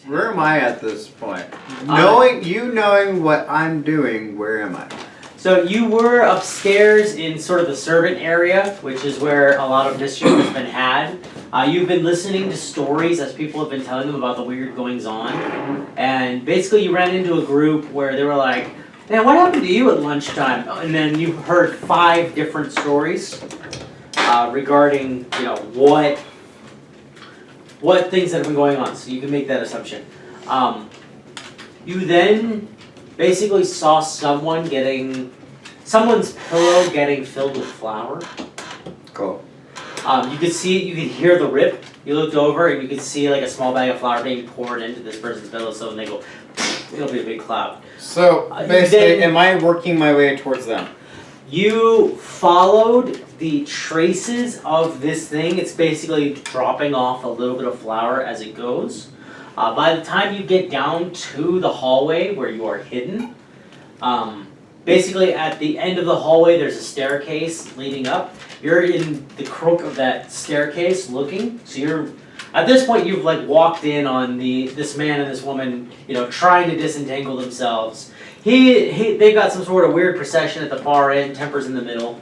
Where am I at this point? Knowing what I'm doing, where am I? So you were upstairs in sort of the servant area, which is where a lot of mischief has been had. You've been listening to stories as people have been telling them about the weird goings on. And basically you ran into a group where they were like, man, what happened to you at lunchtime? And then you heard 5 different stories regarding, what things that have been going on. So you can make that assumption. You then basically saw someone's pillow getting filled with flour. Cool. You could see it, you could hear the rip. You looked over and you could see like a small bag of flour being poured into this person's pillow, so when they go, it'll be a big cloud. So basically, am I working my way towards them? You followed the traces of this thing. It's basically dropping off a little bit of flour as it goes. By the time you get down to the hallway where you are hidden, basically at the end of the hallway there's a staircase leading up. You're in the crook of that staircase looking, so you're, at this point you've like walked in on this man and this woman, trying to disentangle themselves. They've got some sort of weird procession at the far end, Temper's in the middle.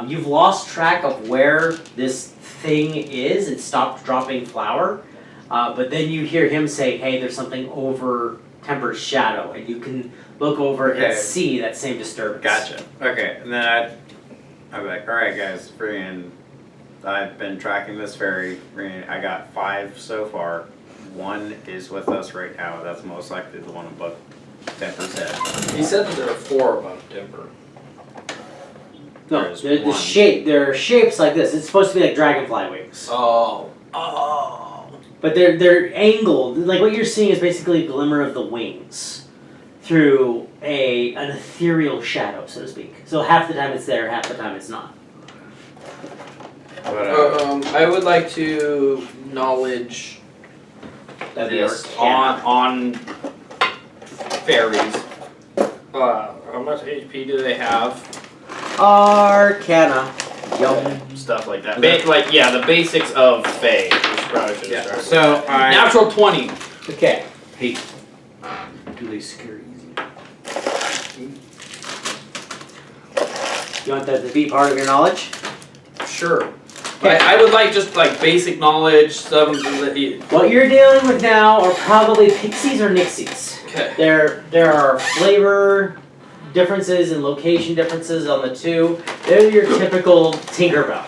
You've lost track of where this thing is. It stopped dropping flour. But then you hear him say, hey, there's something over Temper's shadow, and you can look over and see that same disturbance. Gotcha. Okay, and then I'd be like, alright guys, I've been tracking this ferry. I got 5 so far. 1 is with us right now. That's most likely the one above Temper's head. He said that there are 4 above Temper. No, they're shapes like this. It's supposed to be like dragonfly wings. Oh. But they're angled. Like what you're seeing is basically a glimmer of the wings through an ethereal shadow, so to speak. So half the time it's there, half the time it's not. I would like to knowledge this on fairies. How much HP do they have? Arcana. Yum. Stuff like that. The basics of Fae. So natural 20. Okay. Hey, do they scare easy? You want that to be part of your knowledge? Sure. Okay. I would like just like basic knowledge. What you're dealing with now are probably pixies or nixies. Okay. There are flavor differences and location differences on the two. They're your typical Tinkerbell.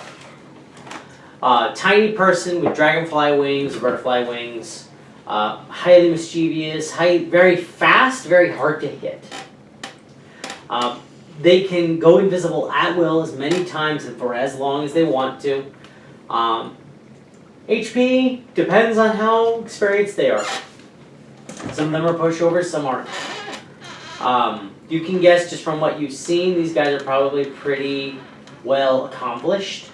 Tiny person with dragonfly wings, butterfly wings, highly mischievous, very fast, very hard to hit. They can go invisible at will as many times and for as long as they want to. HP depends on how experienced they are. Some of them are pushovers, some aren't. You can guess just from what you've seen, these guys are probably pretty well accomplished.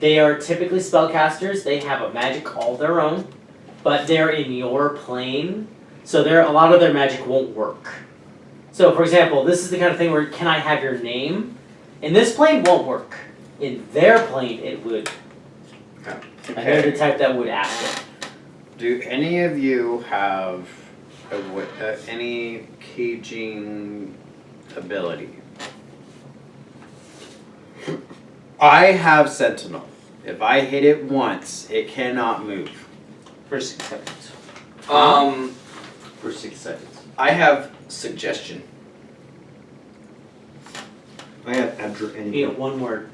They are typically spellcasters. They have a magic all their own, but they're in your plane, so a lot of their magic won't work. So, for example, this is the kind of thing where, can I have your name? In this plane, won't work. In their plane, it would. Okay. And they're the type that would ask it. Do any of you have any caging ability? I have Sentinel. If I hit it once, it cannot move. For 6 seconds. For 6 seconds. I have suggestion. I have Abdra. Yeah, one word.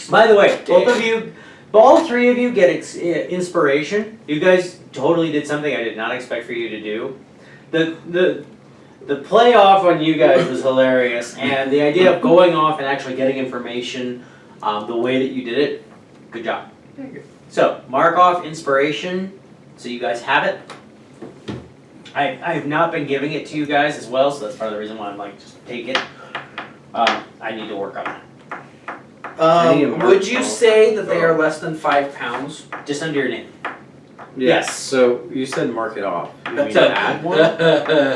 By the way, all 3 of you get inspiration. You guys totally did something I did not expect for you to do. The play off on you guys was hilarious, and the idea of going off and actually getting information the way that you did it, good job. Thank you. So, mark off inspiration, so you guys have it. I have not been giving it to you guys as well, so that's part of the reason why I'm like, just take it. I need to work on it. Would you say that they are less than 5 pounds? Just under your name. Yes. So you said mark it off. You mean So- add one?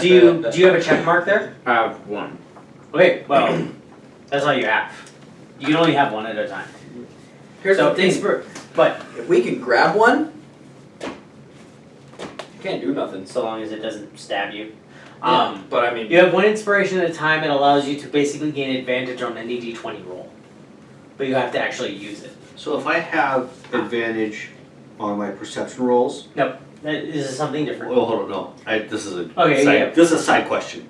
Do you have a check mark there? I have 1. Okay, well, that's all you have. You can only have one at a time. Here's So the thing. But If we can grab one, you can't do nothing. so long as it doesn't stab you. But I mean, You have 1 inspiration at a time. It allows you to basically gain advantage on any d20 roll. But you have to actually use it. So if I have advantage on my perception rolls, Nope. This is something different. well, hold on, no. This is a Okay, side, yeah. this is a side question.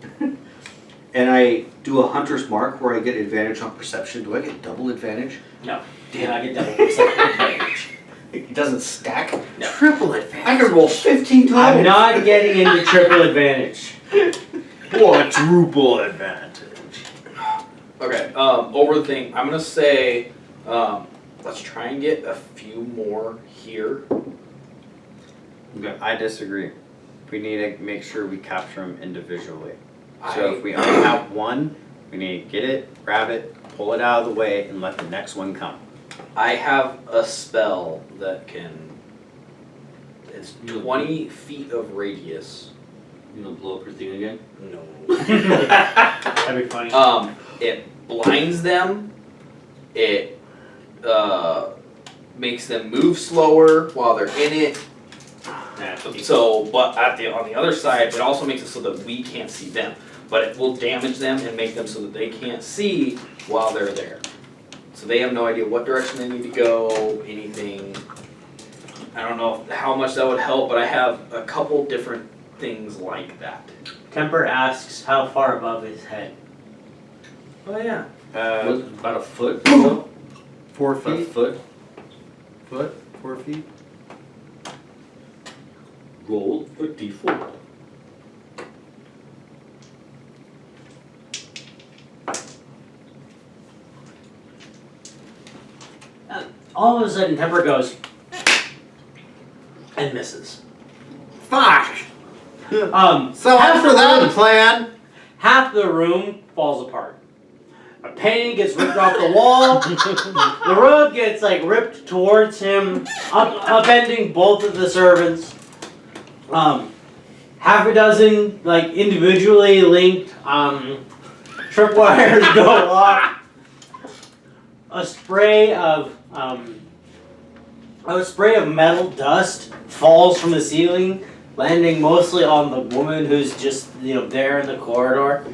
And I do a hunter's mark where I get advantage on perception. Do I get double advantage? No. Damn, I get double perception advantage. It doesn't stack. No. Triple advantage. I can roll 15 times. I'm not getting into triple advantage. Quadruple advantage. okay, overthink. I'm gonna say, let's try and get a few more here. Okay. I disagree. We need to make sure we capture them individually. So if we only have one, we need to get it, grab it, pull it out of the way, and let the next one come. I have a spell that can. It's 20 feet of radius. You gonna blow up your thing again? No. That'd be funny. It blinds them. It makes them move slower while they're in it. So, but on the other side, it also makes it so that we can't see them. But it will damage them and make them so that they can't see while they're there. So they have no idea what direction they need to go, anything. I don't know how much that would help, but I have a couple different things like that. Temper asks how far above his head. Oh yeah. About a foot? No? 4 About a feet? foot? 4 feet? Roll a d4. All of a sudden, Temper goes and misses. Fuck! So half after the that room, plan, half the room falls apart. A painting gets ripped off the wall. The rug gets like ripped towards him, upending both of the servants. Half a dozen like individually linked tripwires go off. A spray of metal dust falls from the ceiling, landing mostly on the woman who's just there in the corridor.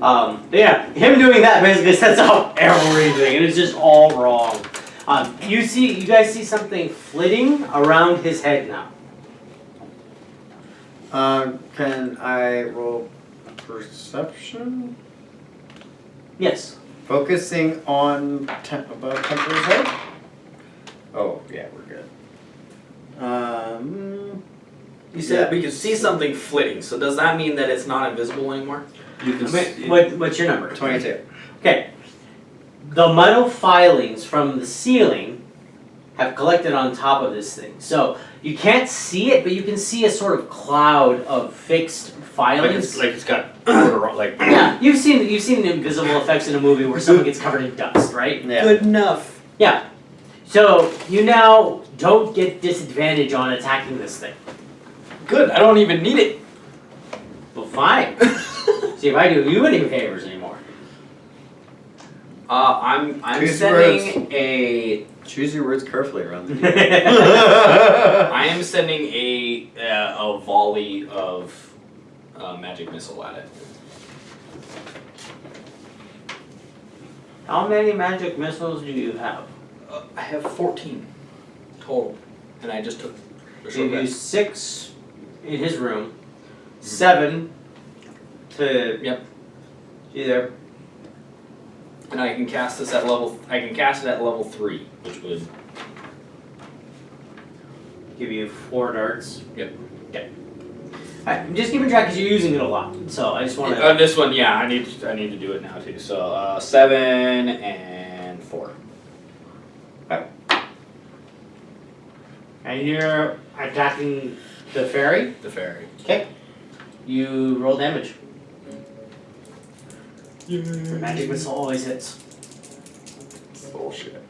Yeah, him doing that basically sets off everything, and it's just all wrong. You guys see something flitting around his head now. can I roll perception? Yes. Focusing on above Temper's head? Oh, yeah, we're good. You said we can see something flitting, so does that mean that it's not invisible anymore? You can see. What's your number? 22. Okay. The metal filings from the ceiling have collected on top of this thing. So you can't see it, but you can see a sort of cloud of fixed filings. Like it's got border, like. Yeah, you've seen invisible effects in a movie where someone gets covered in dust, right? Yeah. Good enough. Yeah. So you now don't get disadvantage on attacking this thing. Good, I don't even need it. Well, fine. See if I do you any favors anymore. I'm Choose sending a. Choose your words carefully around the I am sending a volley of magic missile at it. How many magic missiles do you have? I have 14 total, and I just took the You short rest. used 6 in his room, 7 to Yep. either. And I can cast this at level. I can cast it at level 3, which would. Give you 4 darts. Yep. Okay. Alright, I'm just keeping track because you're using it a lot. So I just want to. This one, yeah, I need to do it now too. So 7 and 4. And you're attacking the fairy. The fairy. Okay. You roll damage. Your magic missile always hits. Bullshit.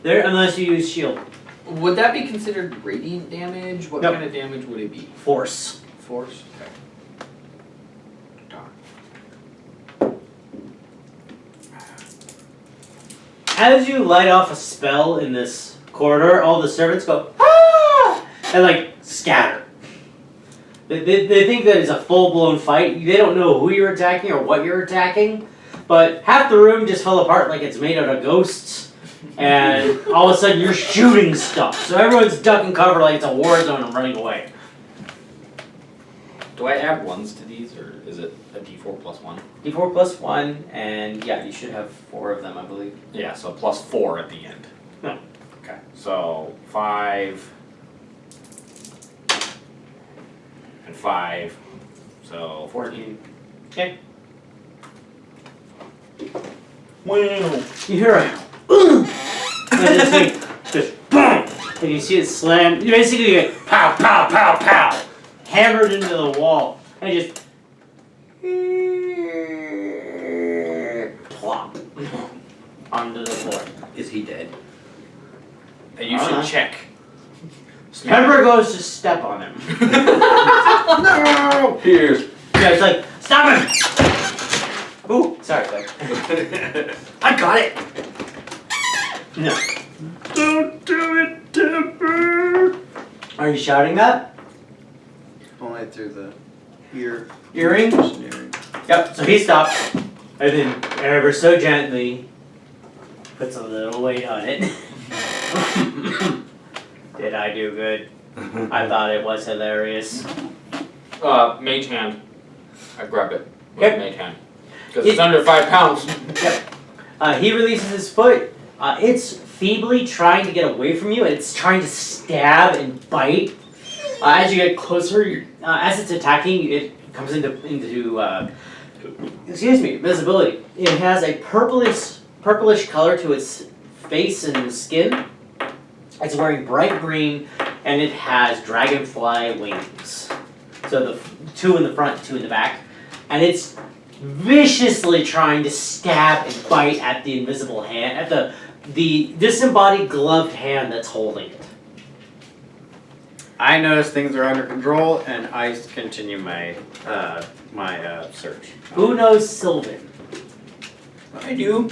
There, unless you use shield. Would that be considered radiant damage? What Nope. kind of damage would it be? Force. Force. Okay. Darn. As you light off a spell in this corridor, all the servants go, ah! And like scatter. They think that it's a full-blown fight. They don't know who you're attacking or what you're attacking. But half the room just fell apart like it's made out of ghosts. And all of a sudden you're shooting stuff. So everyone's ducking cover like it's a war zone and running away. Do I add ones to these, or is it a D4 plus 1? D4 plus 1, and yeah, you should have 4 of them, I believe. Yeah, so plus 4 at the end. No. Okay, so 5 and 5, so 14. Okay. Wow. You hear a and this thing just boom, and you see it slam. You basically get pow, pow, pow, pow, hammered into the wall, and just plop onto the floor. Is he dead? And you should check. Pepper goes to step on him. No! Here's. Yeah, it's like, stop him! Ooh, sorry, Claire. I got it! No. Don't do it, Pepper! Are you shouting that? Only through the ear. Earring? Earring. Yep, so he stops, and then ever so gently puts a little weight on it. Did I do good? I thought it was hilarious. Mage hand. I grab it with Yep. mage hand. Because it's under 5 pounds. Yep. He releases his foot. It's feebly trying to get away from you, and it's trying to stab and bite. As you get closer, as it's attacking, it comes into visibility. It has a purplish color to its face and skin. It's wearing bright green, and it has dragonfly wings. So the 2 in the front, 2 in the back, and it's viciously trying to stab and bite at the invisible hand, at the disembodied gloved hand that's holding it. I notice things are under control, and I continue my search. Who knows Sylvan? I do.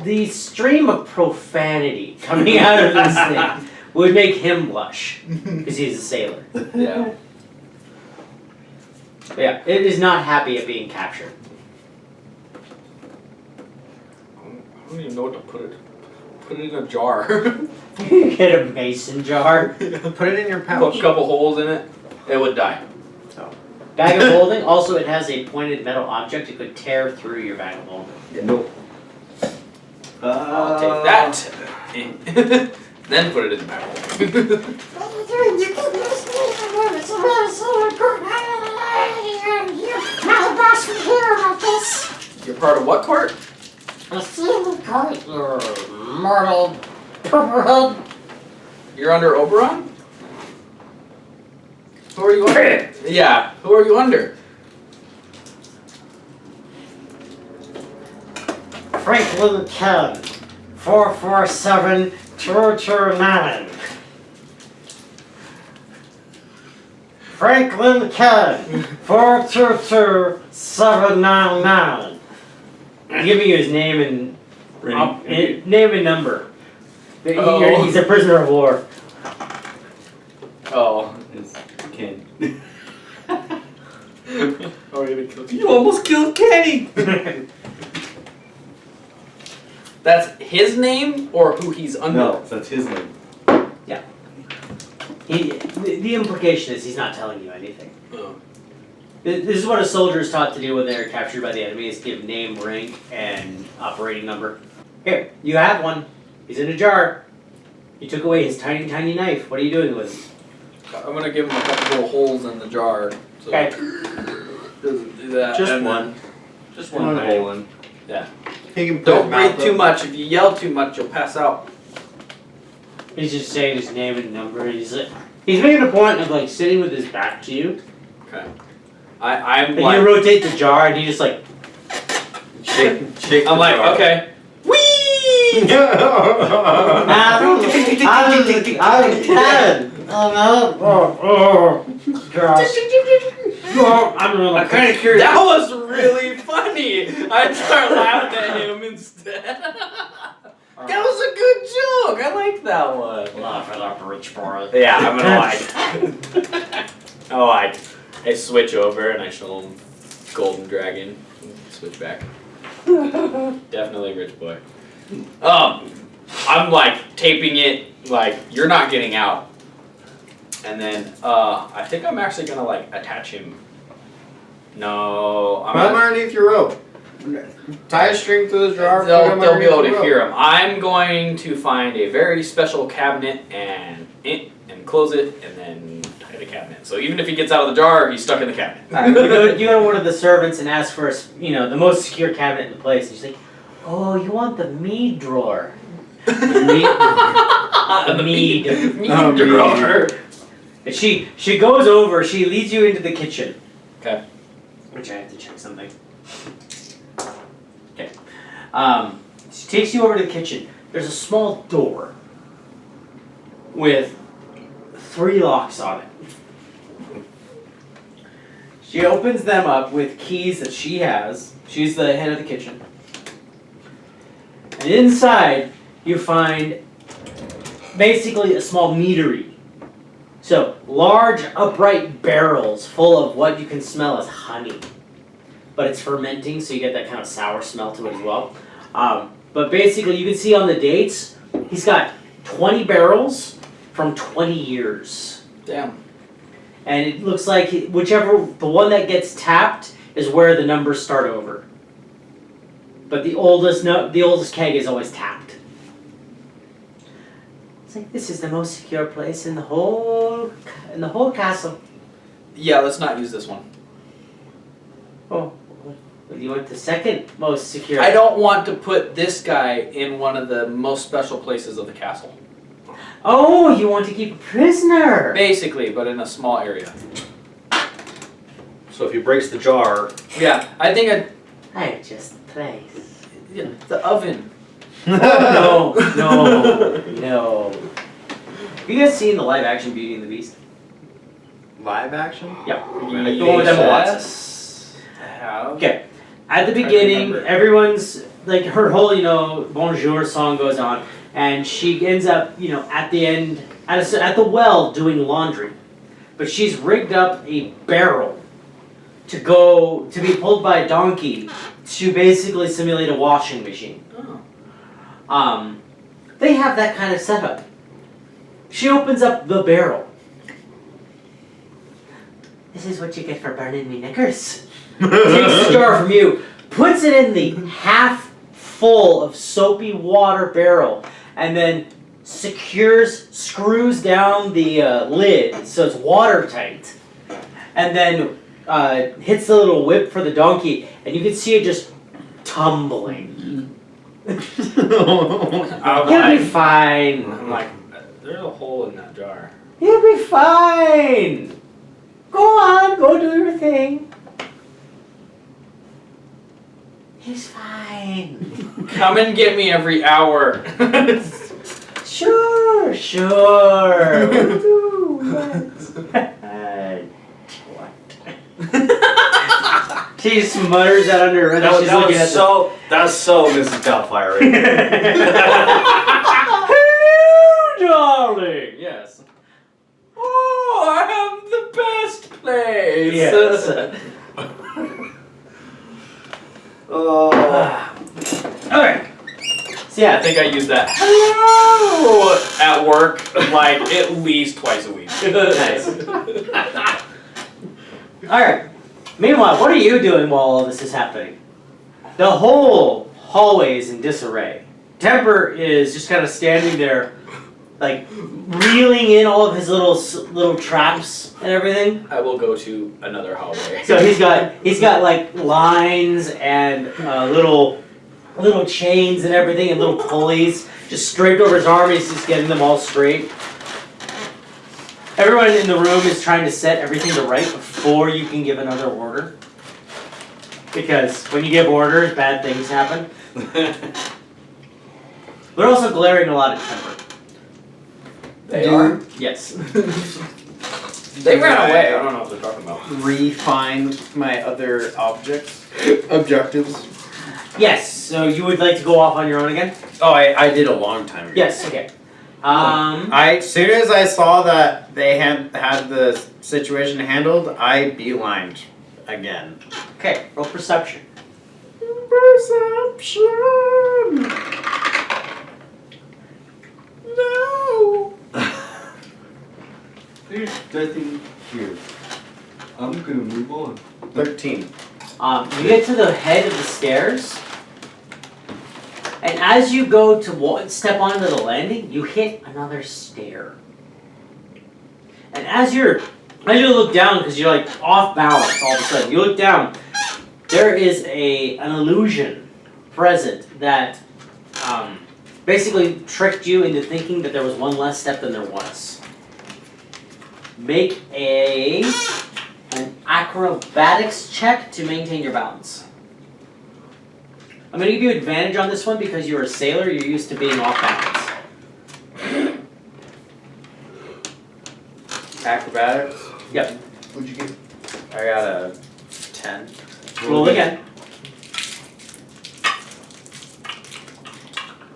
The stream of profanity coming out of this thing would make him blush, because he's a sailor. Yeah. But yeah, it is not happy at being captured. I don't even know what to put it. Put it in a jar. You get a mason jar. Put it in your Put pouch. a couple holes in it. It would die. Bag of holding, also it has a pointed metal object. It could tear through your bag of holding. Nope. I'll take that. Then put it in the barrel. You're part of what court? A silver court, you mortal pepperhead. You're under Oberon? Who are you under? Yeah, who are you under? Franklin Ken, 447-229. Franklin Ken, 422-799. I'm giving you his name and name and number. Oh. He's a prisoner of war. Oh. It's Ken. Oh, you're gonna kill You almost killed Kenny! That's his name or who he's under? No, that's his name. The implication is he's not telling you anything. Oh. This is what a soldier is taught to do when they're captured by the enemy, is give name, rank, and operating number. Here, you have one. He's in a jar. You took away his tiny, tiny knife. What are you doing with it? I'm gonna give him a couple little holes in the jar. So Okay. doesn't do that. Just And one. Just One one. whole one. Yeah. He can put Don't his mouth breathe too up. much. If you yell too much, you'll pass out. He's just saying his name and number. He's making a point of like sitting with his back to you. Okay. I'm And like. you rotate the jar, and he just like. Shake I'm the like, jar. okay. Whee! I'm 10. Gosh. I'm kind of curious. That was really funny. I start laughing at him instead. That was a good joke. I like that one. Laugh it up, rich boy. Yeah, I'm gonna like. I switch over and I show him Golden Dragon. Switch back. Definitely rich boy. I'm like taping it like you're not getting out. And then I think I'm actually gonna like attach him. No, I'm Put him underneath your rope. Tie a string to the jar. They'll be able to hear him. I'm going to find a very special cabinet and close it and then tie the cabinet. So even if he gets out of the jar, he's stuck in the cabinet. You go to one of the servants and ask for the most secure cabinet in the place. And she's like, "Oh, you want the mead drawer?" Mead drawer. And she goes over. She leads you into the kitchen. Okay. Which I have to check something. Okay. She takes you over to the kitchen. There's a small door with 3 locks on it. She opens them up with keys that she has. She's the head of the kitchen. And inside, you find basically a small meadery. So, large upright barrels full of what you can smell as honey. But it's fermenting, so you get that kind of sour smell to it as well. But basically, you can see on the dates, he's got 20 barrels from 20 years. Damn. And it looks like the one that gets tapped is where the numbers start over. But the oldest keg is always tapped. It's like, this is the most secure place in the whole castle. Yeah, let's not use this one. Oh, you want the second most secure? I don't want to put this guy in one of the most special places of the castle. Oh, you want to keep a prisoner? Basically, but in a small area. So if he breaks the jar, Yeah, I think I just place. the oven. No. Have you guys seen the live action Beauty and the Beast? Live action? Yep. Yes. The one with Emma Watson. How? Okay. At the beginning, everyone's like her whole bonjour song goes on, and she ends up at the end at the well doing laundry, but she's rigged up a barrel to be pulled by a donkey to basically simulate a washing machine. Oh. They have that kind of setup. She opens up the barrel. This is what you get for burning me knickers. Takes the jar from you, puts it in the half full of soapy water barrel, and then screws down the lid so it's watertight, and then hits the little whip for the donkey, and you can see it just tumbling. You'll be fine. I'm like, there's a hole in that jar. You'll be fine. Go on, go do your thing. He's fine. Come and get me every hour. Sure. We'll do what? She smutters that under her breath. She's looking at that's so Mrs. Doubtfire right there. Hello, darling. Yes. Oh, I have the best place. Yes. Alright. So I yeah, think I use that hello at work like at least twice a week. Nice. Alright. Meanwhile, what are you doing while all this is happening? The whole hallway is in disarray. Temper is just kind of standing there, like reeling in all of his little traps and everything. I will go to another hallway. So he's got like lines and little chains and everything and little pulleys just draped over his arm. He's just getting them all straight. Everyone in the room is trying to set everything to right before you can give another order. Because when you give orders, bad things happen. They're also glaring a lot at Temper. They are? Yes. They ran away. I don't know what they're talking about. Refine my other objectives. Yes, so you would like to go off on your own again? Oh, I did a long time ago. Yes, okay. As soon as I saw that they had the situation handled, I beelined again. Okay, roll perception. Perception. No. There's nothing here. I'm gonna move on. 13. You get to the head of the stairs, and as you go to step onto the landing, you hit another stair. And as you look down, because you're like off balance all of a sudden, you look down, there is an illusion present that basically tricked you into thinking that there was one less step than there was. Make an acrobatics check to maintain your balance. I'm going to give you advantage on this one because you're a sailor, you're used to being off balance. Acrobatics. Yep. What'd you get? I got a 10. Roll again.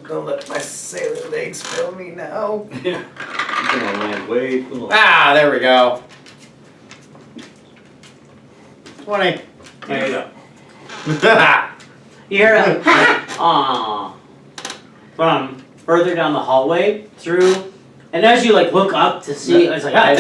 Don't let my sailor legs fail me now. You're gonna land way below. Ah, there we go. 20. There you go. You hear a aww from further down the hallway through, and as you like look up to see, it's like I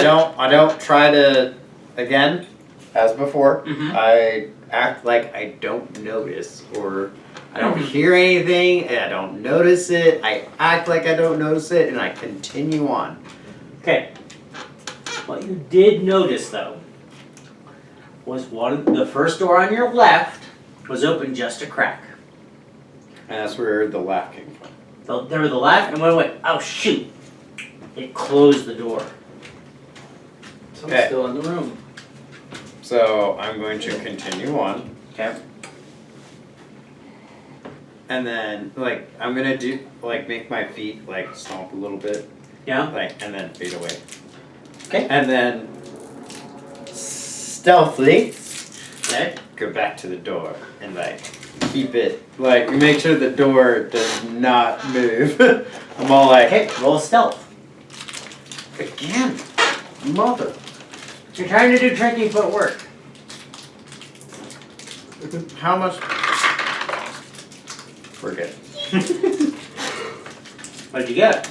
don't try to, again, as before, Mhm. I act like I don't notice, or I don't hear anything, and I don't notice it. I act like I don't notice it, and I continue on. Okay. What you did notice though was the first door on your left was open just a crack. And that's where the laugh came from. So there was the left and went, oh shoot! It closed the door. Someone's Okay. still in the room. So I'm going to continue on. Okay. And then, like, I'm gonna make my feet, like, stomp a little bit. Yeah. Like, and then fade away. Okay. And then, stealthily, Okay. go back to the door and, like, keep it, like, make sure the door does not move. I'm all like, Okay. Roll stealth. again, mother. You're trying to do tricky footwork. How much? We're good. What did you get?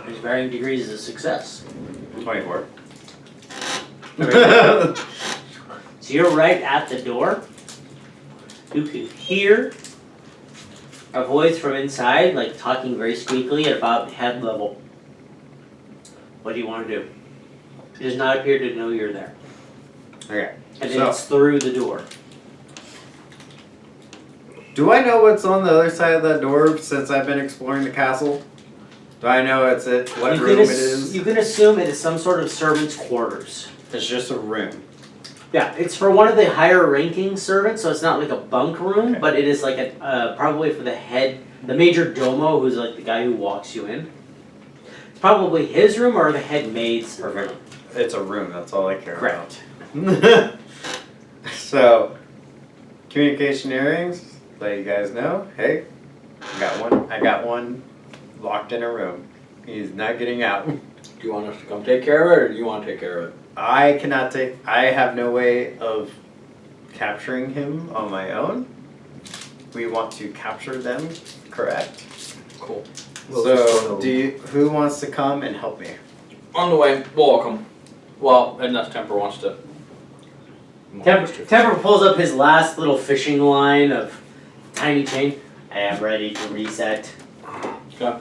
There's varying degrees of success. 24. So you're right at the door. You can hear a voice from inside, like talking very squeakily at about head level. What do you want to do? It does not appear to know you're there. Okay. And then So- it's through the door. Do I know what's on the other side of that door since I've been exploring the castle? Do I know what You room can it is? You can assume it is some sort of servant's quarters. It's just a room. Yeah, it's for one of the higher ranking servants, so it's not like a bunk room, Okay. but it is like probably for the major domo, who's like the guy who walks you in. It's probably his room or the head maid's Perfect. room. It's a room, that's all I care Correct. about. So, communication earrings, let you guys know, hey, I got one locked in a room. He's not getting out. Do you want us to come take care of it, or do you want to take care of it? I have no way of capturing him on my own. We want to capture them, correct? Cool. So, who wants to come and help me? On the way, we'll welcome. Well, unless Temper wants to. Temper pulls up his last little fishing line of tiny chain. I am ready to reset. Okay.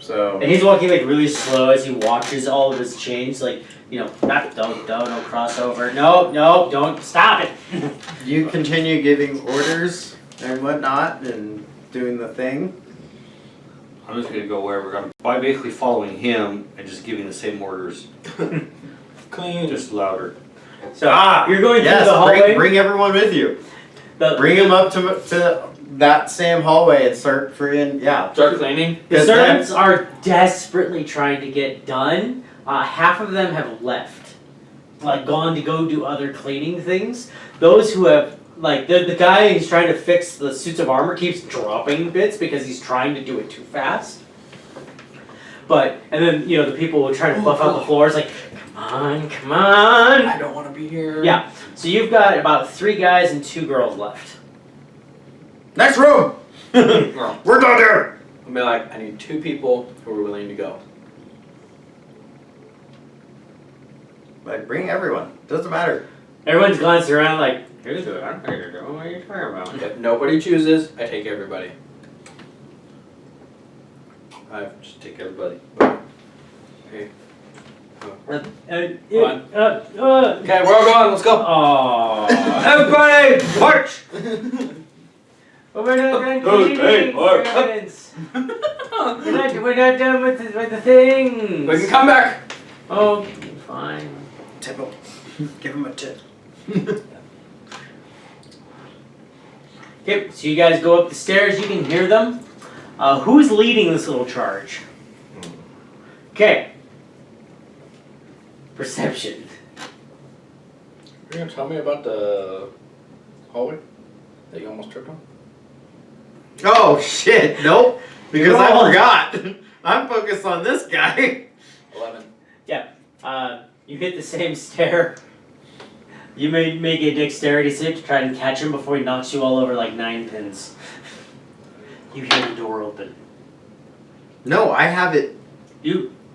So, And he's walking like really slow as he watches all of his chains, like, you know, don't crossover. No, don't stop it. you continue giving orders and whatnot and doing the thing. I'm just gonna go wherever I'm by basically following him and just giving the same orders, Clean. just louder. So you're going through Yes, the hallway. bring everyone with you. The- Bring him up to that same hallway and start freaking, yeah. Start cleaning. The Yes, servants are desperately trying to get done. Half of them have left, like gone to go do other cleaning things. Those who have like the guy who's trying to fix the suits of armor keeps dropping bits because he's trying to do it too fast. But and then the people will try to buff out the floors like, come on. I don't want to be here. Yeah. So you've got about 3 guys and 2 girls left. Next room! Well, We're done here! I'll be like, I need 2 people who are willing to go. Like, bring everyone. Doesn't matter. Everyone's glancing around like, who's doing? What are you talking about? If nobody chooses, I take everybody. I just take everybody. Okay. Okay, Okay, we're all going. Let's go. Oh. Everybody, march! We're not done Okay, cleaning march. evidence. We're not done with the things. We can come back. Oh, fine. Tip him. Give him a tip. Okay, so you guys go up the stairs. You can hear them. Who's leading this little charge? Okay. Perception. You're gonna tell me about the hallway that you almost tripped on? Oh shit, nope. Because You're I all- forgot. I'm focused on this guy. 11. You hit the same stair. You may make a dexterity save to try and catch him before he knocks you all over like 9 pins. You hear the door open. No, I have it.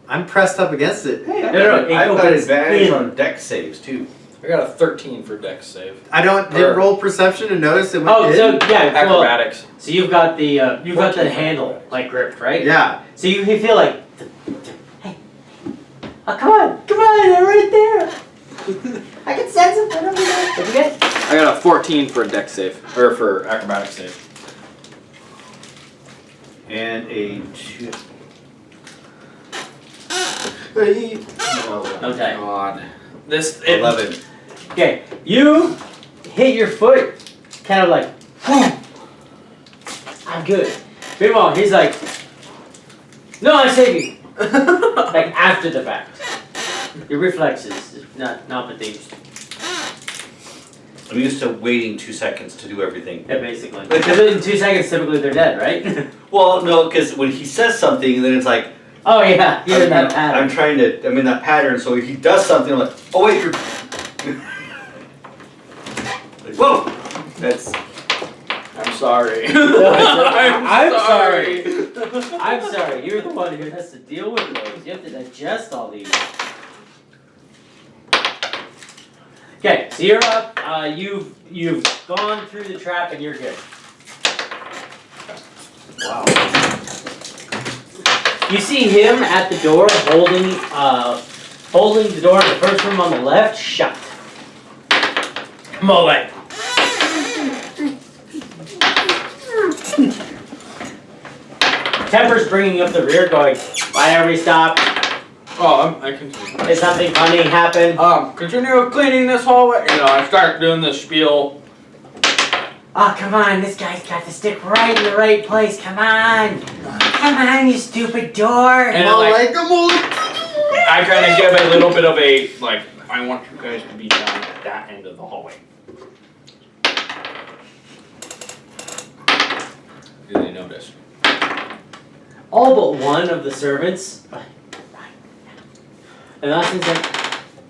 I'm pressed up against it. Hey, No, no, it I've got opens advantage in. on deck saves too. I got a 13 for dex save. I didn't roll perception and notice it went Oh, in. so yeah, well, Acrobatics. so you've got the you've got the 14 handle like gripped, right? Yeah. So you feel like, hey, oh come on, they're right there. I can sense them. They're over there. What'd you get? I got a 14 for a dex save. Or for acrobatics save. And a 2. Okay. God. This 11. Okay, you hit your foot, kind of like, I'm good. Meanwhile, he's like, no, I saved you. Like after the fact. Your reflexes is not what they used to. I'm used to waiting 2 seconds to do everything. Yeah, basically. Because in 2 seconds, typically they're dead, right? Well, no, because when he says something, then it's like Oh yeah, you're in that pattern. I'm in that pattern. So if he does something, I'm like, oh wait, you're. Like, whoa, that's. I'm sorry. I'm sorry. I'm sorry. You're the one who has to deal with those. You have to digest all these. Okay, so you're up. You've gone through the trap and you're good. Wow. You see him at the door holding the door in the first room on the left shut. Come on, like. Temper's bringing up the rear going, why are we stopped? Oh, I continue. Did something funny happen? Continue cleaning this hallway. I start doing this spiel. Oh, come on, this guy's got to stick right in the right place. Come on. Come on, you stupid door. And I kind of give a little bit of a, like, I want you guys to be down at that end of the hallway. Do they notice? All but one of the servants. And Austin's like,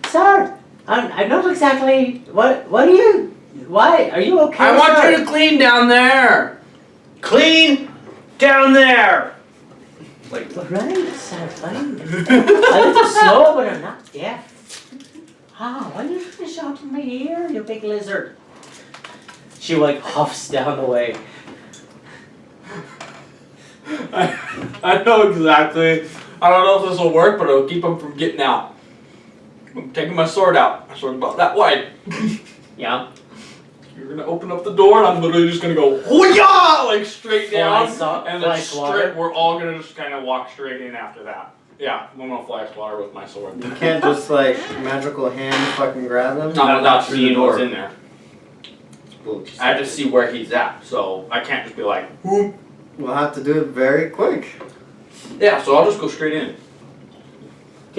sir, I know exactly, why are you okay, I want sir? you to clean down there. Clean down there. Like. Right, sir, fine. A little slow, but I'm not deaf. Ah, why are you trying to shout in my ear, you big lizard? She like huffs down the way. I know exactly. I don't know if this will work, but it'll keep them from getting out. I'm taking my sword out. My sword's about that wide. Yeah. You're gonna open up the door, and I'm literally just gonna go, hoo-yah! Like straight down, and then straight. We're all gonna just kind of walk straight in after that. Yeah, I'm gonna fly swatter with my sword. You can't just like magical hand fucking grab him. Not without through the seeing what's door. in there. I have to see where he's at, so I can't just be like, whoop. We'll have to do it very quick. Yeah, so I'll just go straight in.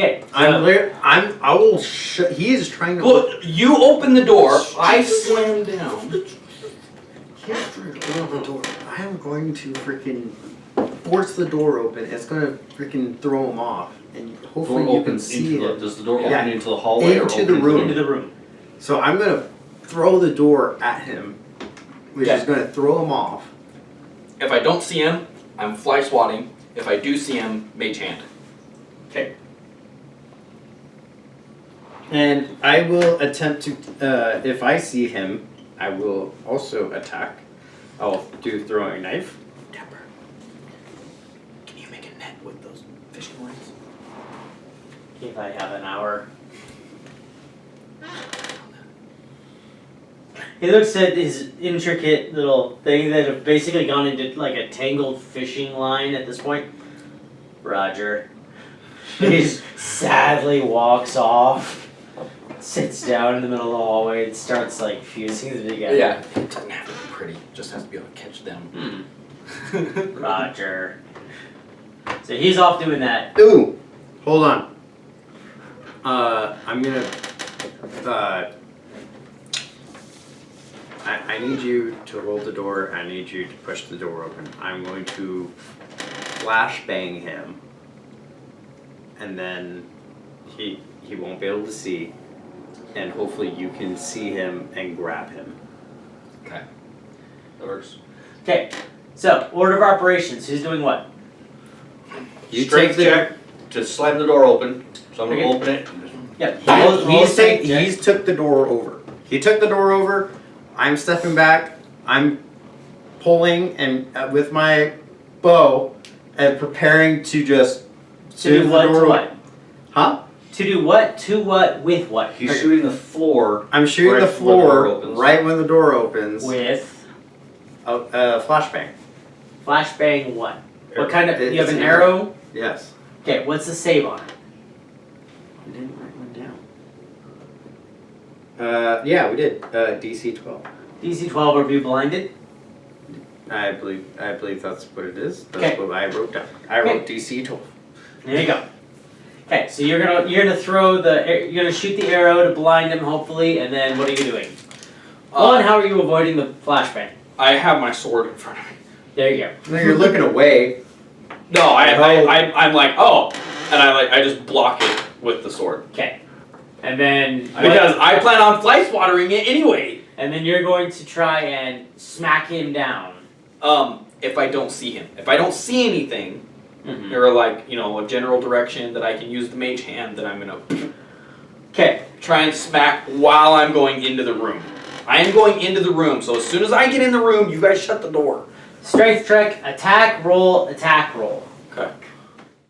Okay. I will he is trying to. Look, you open the door, I slam down. He's trying to open the door. I am going to freaking force the door open. It's gonna freaking throw him off, and hopefully Door you can opens see into the, it. does the door Yeah. open into the hallway or Into open the room. Into the room. So I'm gonna throw the door at him, which Yeah. is gonna throw him off. If I don't see him, I'm fly swatting. If I do see him, mage hand. Okay. And I will attempt to, if I see him, I will also attack. I'll do throwing knife. Dapper. Can you make a net with those fishing lines? If I have an hour. He looks at his intricate little thing that have basically gone into like a tangled fishing line at this point. Roger. He just sadly walks off, sits down in the middle of the hallway, and starts like fusing them together. Yeah, it doesn't have to be pretty. Just has to be able to catch them. Roger. So he's off doing that. Ooh, hold on. I'm gonna, I need you to hold the door, I need you to push the door open. I'm going to flashbang him, and then he won't be able to see, and hopefully you can see him and grab him. Okay. That works. Okay, so order of operations. Who's doing what? You Strength take the check to slam the door open. So I'm gonna Okay. open it. Yeah, He's took the door over. He took the door over. I'm stepping back. I'm pulling and with my bow and preparing to just to do what? To door what? Huh? To do what? To what? With what? He's shooting the floor. I'm shooting Right the when the floor door opens. right when the door opens. With Flashbang. flashbang what? What kind of? It's You have an an arrow? Yes. Okay, what's the save on it? We didn't write one down. Yeah, we did. DC 12. DC 12 or be blinded? I believe that's what it is. That's Okay. what I wrote down. I wrote DC 12. There you go. Okay, so you're gonna throw you're gonna shoot the arrow to blind him hopefully, and then what are you doing? One, how are you avoiding the flashbang? I have my sword in front of me. There you go. No, you're looking away. No, I'm like, oh, and I just block it with the sword. Okay, and then Because I plan on fly swattering it anyway. and then you're going to try and smack him down. If I don't see him. If I don't see anything, Mm-hmm. or like, a general direction that I can use the mage hand, then I'm gonna Okay, try and smack while I'm going into the room. I am going into the room, so as soon as I get in the room, you guys shut the door. strength check, attack roll, attack roll.